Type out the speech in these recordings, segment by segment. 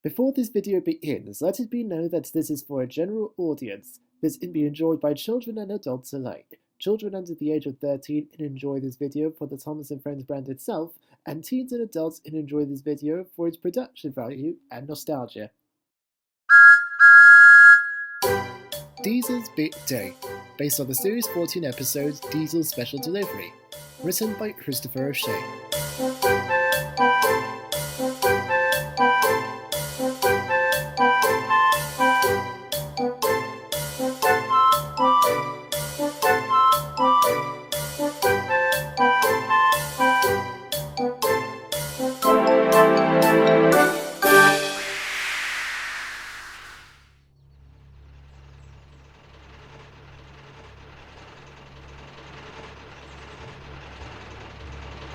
Before this video begins, let it be known that this is for a general audience. This can be enjoyed by children and adults alike. Children under the age of 13 can enjoy this video for the Thomas & Friends brand itself, and teens and adults can enjoy this video for its production value and nostalgia. Diesel's Big Day, based on the series 14 episodes Diesel's Special Delivery, written by Christopher O'Shea.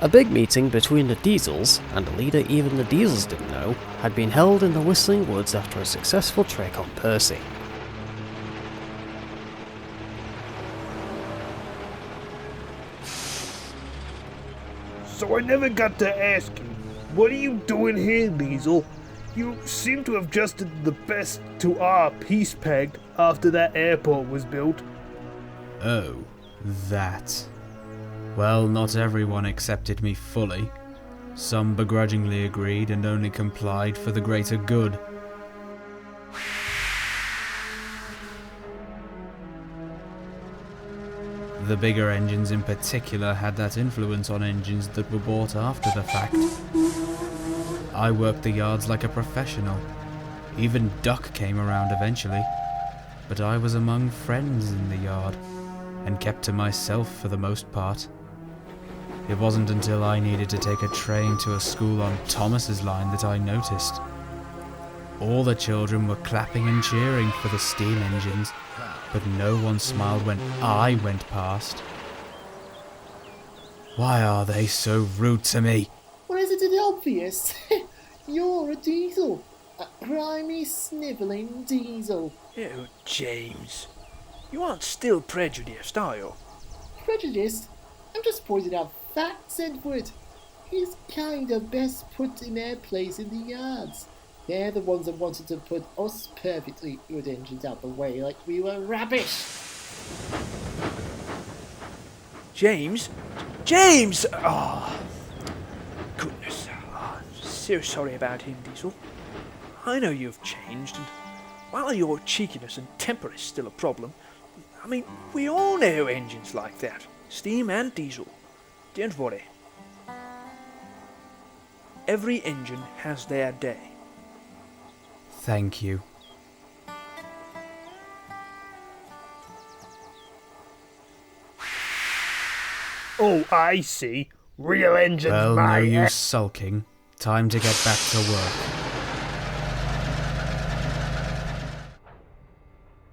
A big meeting between the Diesels, and a leader even the Diesels didn't know, had been held in the Whistling Woods after a successful trick on Percy. So I never got to ask you, what are you doing here, Diesel? You seem to have just did the best to our peace pact after that airport was built. Oh, that. Well, not everyone accepted me fully. Some begrudgingly agreed and only complied for the greater good. The bigger engines in particular had that influence on engines that were bought after the fact. I worked the yards like a professional. Even Duck came around eventually. But I was among friends in the yard, and kept to myself for the most part. It wasn't until I needed to take a train to a school on Thomas's line that I noticed. All the children were clapping and cheering for the steam engines, but no one smiled when I went past. Why are they so rude to me? Well, isn't it obvious? You're a Diesel. A grimy, snivelling Diesel. Oh, James. You aren't still prejudiced, are you? Prejudiced? I'm just pointing out facts, Edward. He's kind of best put in their place in the yards. They're the ones that wanted to put us perfectly good engines out the way like we were rubbish. James? James! Oh, goodness. Oh, I'm so sorry about him, Diesel. I know you've changed, and while your cheekiness and temper is still a problem, I mean, we all know engines like that. Steam and diesel. Don't worry. Every engine has their day. Thank you. Oh, I see. Real engines, Well, my no use sulking. Time to get back to work.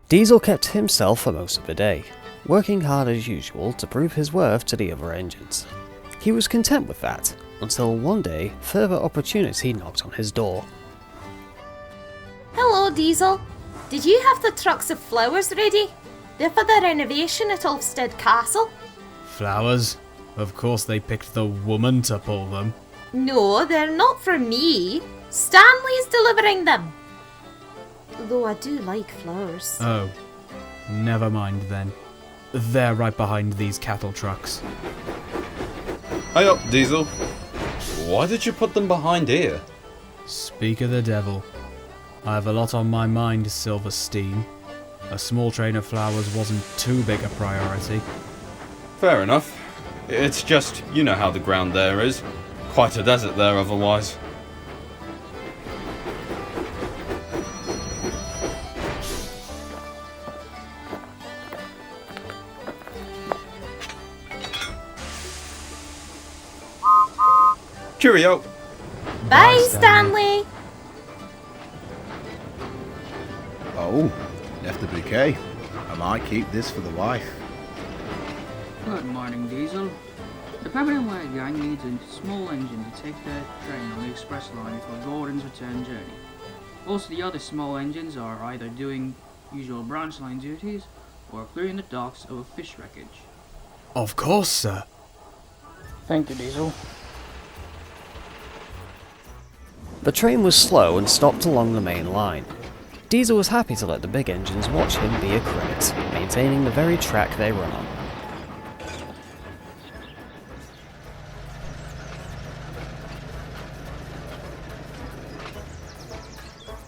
Diesel kept himself for most of the day, working hard as usual to prove his worth to the other engines. He was content with that, until one day further opportunity knocked on his door. Hello, Diesel. Did you have the trucks of flowers ready? They're for the renovation at Ulfstead Castle. Flowers? Of course they picked the woman to pull them. No, they're not for me. Stanley's delivering them. Though I do like flowers. Oh, never mind then. They're right behind these cattle trucks. Hey up, Diesel. Why did you put them behind here? Speak of the devil. I have a lot on my mind, Silverstein. A small train of flowers wasn't too big a priority. Fair enough. It's just, you know how the ground there is. Quite a desert there otherwise. Cheerio! Bye, Stanley. Oh, left a bouquet. I might keep this for the wife. Good morning, Diesel. The Pemberton Way gang needs a small engine to take their train on the express line for Gordon's return journey. Also, the other small engines are either doing usual branch line duties or clearing the docks of a fish wreckage. Of course, sir. Thank you, Diesel. The train was slow and stopped along the main line. Diesel was happy to let the big engines watch him be a credit, maintaining the very track they run on.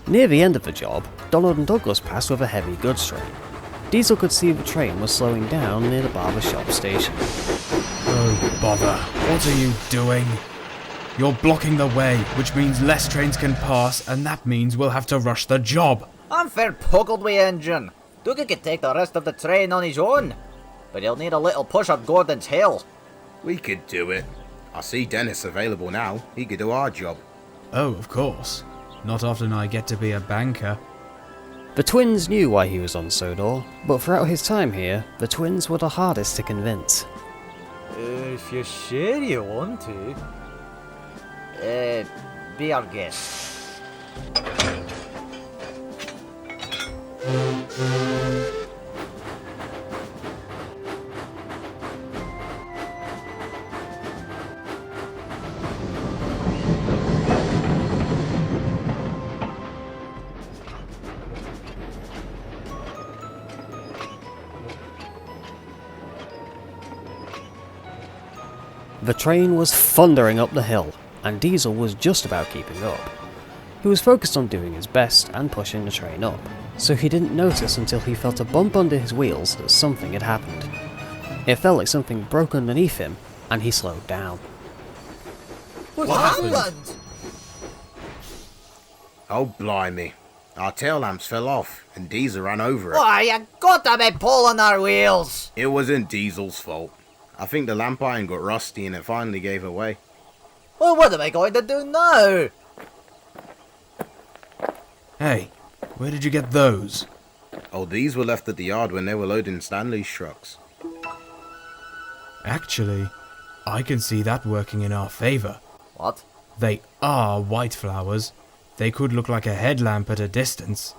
Near the end of the job, Donald and Douglas passed with a heavy goods train. Diesel could see the train was slowing down near the barber shop station. Oh, bother. What are you doing? You're blocking the way, which means less trains can pass, and that means we'll have to rush the job. I'm fair puggled wi' engine. Dougie could take the rest of the train on his own, but he'll need a little push on Gordon's Hill. We could do it. I see Dennis available now. He could do our job. Oh, of course. Not often I get to be a banker. The twins knew why he was on Sodor, but throughout his time here, the twins were the hardest to convince. If you're sure you want to. Be our guest. The train was thundering up the hill, and Diesel was just about keeping up. He was focused on doing his best and pushing the train up, so he didn't notice until he felt a bump under his wheels that something had happened. It felt like something broke underneath him, and he slowed down. What happened? Oh, blimey. Our tail lamps fell off, and Diesel ran over it. Why, you gotta be pulling our wheels! It wasn't Diesel's fault. I think the lamp iron got rusty and it finally gave away. Well, what am I going to do now? Hey, where did you get those? Oh, these were left at the yard when they were loading Stanley's trucks. Actually, I can see that working in our favour. What? They are white flowers. They could look like a headlamp at a distance.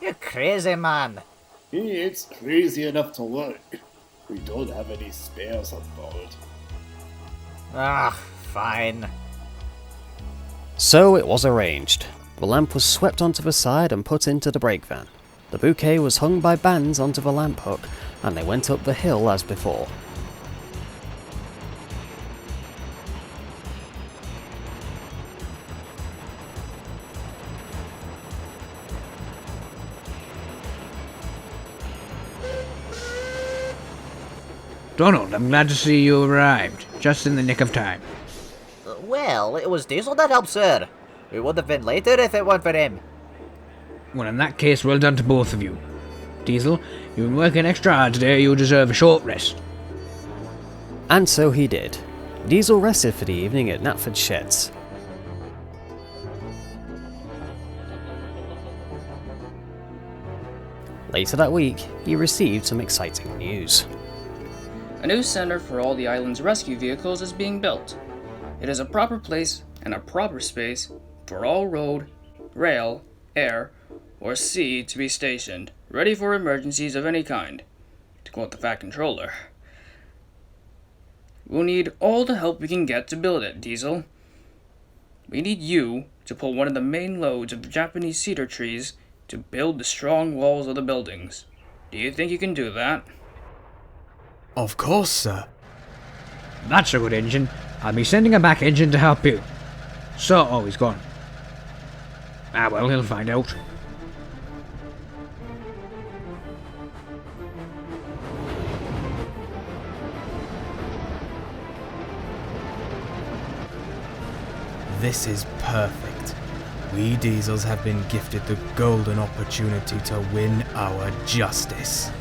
You're crazy, man. It's crazy enough to look. We don't have any spares on board. Ah, fine. So it was arranged. The lamp was swept onto the side and put into the brake van. The bouquet was hung by bands onto the lamp hook, and they went up the hill as before. Donald, I'm glad to see you arrived, just in the nick of time. Well, it was Diesel that helped, sir. We would have been later if it weren't for him. Well, in that case, well done to both of you. Diesel, you've been working extra hard today, you deserve a short rest. And so he did. Diesel rested for the evening at Knapford sheds. Later that week, he received some exciting news. A new center for all the island's rescue vehicles is being built. It is a proper place and a proper space for all road, rail, air, or sea to be stationed, ready for emergencies of any kind, to quote the Fat Controller. We'll need all the help we can get to build it, Diesel. We need you to pull one of the main loads of Japanese cedar trees to build the strong walls of the buildings. Do you think you can do that? Of course, sir. That's a good engine. I'll be sending a back engine to help you. So, oh, he's gone. Ah, well, he'll find out. This is perfect. We Diesels have been gifted the golden opportunity to win our justice.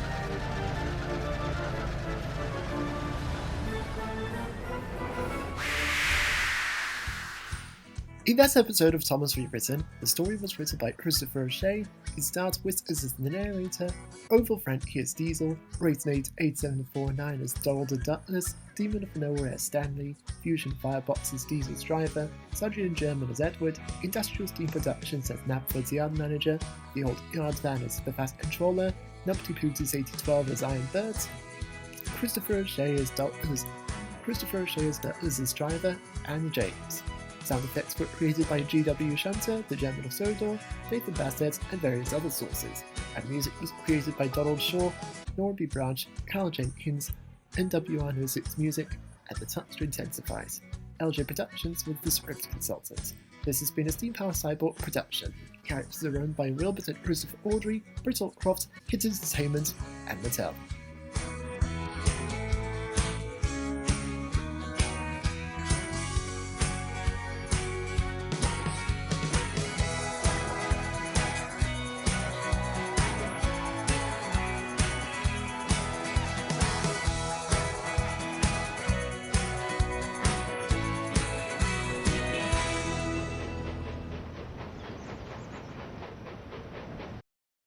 In that episode of Thomas Rewritten, the story was written by Christopher O'Shea. It stars Whiskers as the narrator, Oval Frankie as Diesel, Raisinade 8749 as Donald and Douglas, Demon of Nowhere as Stanley, Fusion Firebox as Diesel's driver, SudrianGerman as Edward, Industrial Steam Productions as Knapford's yard manager, the old yard van as the Fast Controller, t.productions 8012 as Iron Bert, Christopher O'Shea as Douglas's driver, and James. Sound effects lyrics were created by G.W. Shunter, the German of Sodor, Nathan Bassett, and various other sources, and music was created by Donald Shaw, Norby Branch, Karl Jenkins, and WR06 Music, and The Touch Intensifies. LJ Productions with the script consultants. This has been a Steam Power Cyborg production. Characters are owned by Wilbert and Christopher Audrey, Brittle Croft, Hit Entertainment, and Mattel.